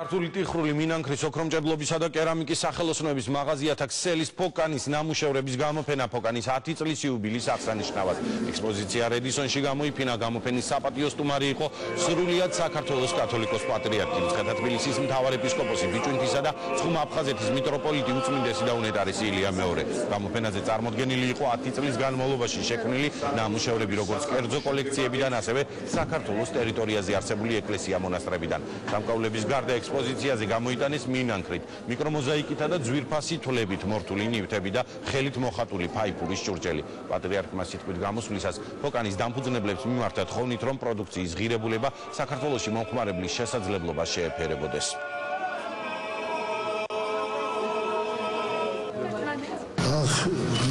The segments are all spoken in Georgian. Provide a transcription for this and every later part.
ქართული ტიხრული მინანქრის ოქრომჭედლობისა და კერამიკის სახელოსნოების მაღაზიათა ქსელის ფოკანის ნამუშევრების გამოფენა ფოკანის 10 წლის იუბილის აღსანიშნავად. ექსპოზიცია რედისონში გამოიფინა. გამოფენის საპატიო სტუმარი იყო სრულიად საქართველოს კათოლიკოს პატრიარქი, მცხეთა თბილისის მთავარეპისკოპოსი, ბიჭვინთისა და ცხუმა-აფხაზეთის მიტროპოლიტი უწმინდესი და უნეტარესი ილია მეორე. გამოფენაზე წარმოდგენილი იყო 10 წლის განმავლობაში შექმნილი ნამუშევრები, როგორც კერძო კოლექციებიდან, ასევე საქართველოს ტერიტორიაზე არსებული ეკლესია-მონასტრებიდან. სამკაულების გარდა ექსპოზიციაზე გამოიტანეს მინანქრით, მიკრომოზაიკითა და ძვირფასი თვლებით მორთული ნივთები და ხელით მოხატული ფაიფურის ჭურჭელი. პატრიარქმა სიტყვით გამოსვლისას ფოკანის დამფუძნებლებს მიმართა თხოვნით, რომ პროდუქციის ღირებულება საქართველოში მომხმარებლის შესაძლებლობას შეეფერებოდეს.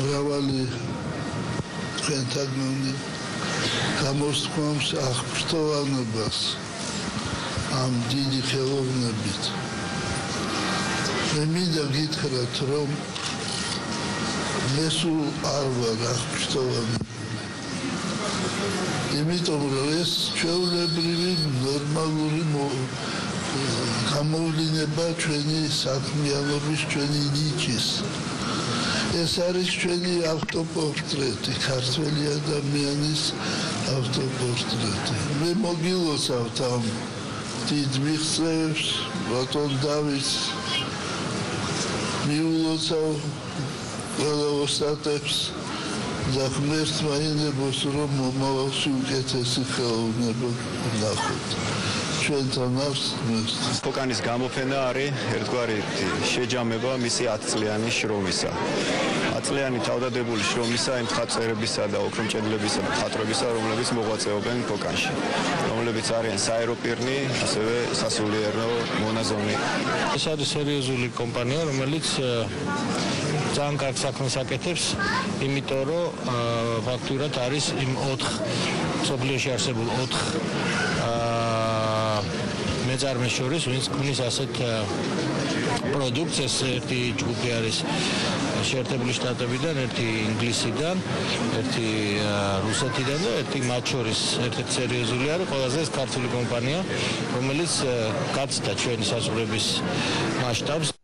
მრავალი ჩვენთაგმონი გამოსთქვამს აღფრთოვანებას ამ დიდი ხელოვნებით. მე მინდა გითხრათ, რომ მე სულ არ ვარ აღფრთოვანი. იმიტომ რომ ეს ჩვეულებრივი ნორმალური გამოვლინება ჩვენი საქმიანობის, ჩვენი ნიჭის. ეს არის ჩვენი ავტოპორტრეტი, ქართველი ადამიანის ავტოპორტრეტი. მე მოგილოცავთ ამ დიდ მიღწევებს, ბატონ დავითს მიულოცავ ყველა ოსტატებს და ღმერთმა ინებოს, რომ მომავალში უკეთესი ხელოვნება ვნახოთ. ჩვენთან აქვს ღმერთს. ფოკანის გამოფენა არის ერთგვარი შეჯამება მისი 10 წლიანი შრომისა. 10 წლიანი თავდადებული შრომისა იმ მხატვრებისა და ოქრომჭედლებისა და მხატვრებისა, რომლებიც მოღვაწეობენ ფოკანში, რომლებიც არიან საეროპირნი, ასევე სასულიერო მონაზონი. ეს არის სერიოზული კომპანია, რომელიც ძალიან კარგ საქმეს აკეთებს, იმიტომ რომ ფაქტურად არის იმ 4 მსოფლიოში არსებულ 4 მეწარმეს შორის, ვინც ქმნის ასეთ პროდუქტს. ეს ერთი ჯგუფი არის შეერთებული შტატებიდან, ერთი ინგლისიდან, ერთი რუსეთიდან და ერთი მათ შორის ერთ-ერთი სერიოზული არის ყველაზე ეს ქართული კომპანია, რომელიც გაცდა ჩვენი საზღვრების მასშტაბს.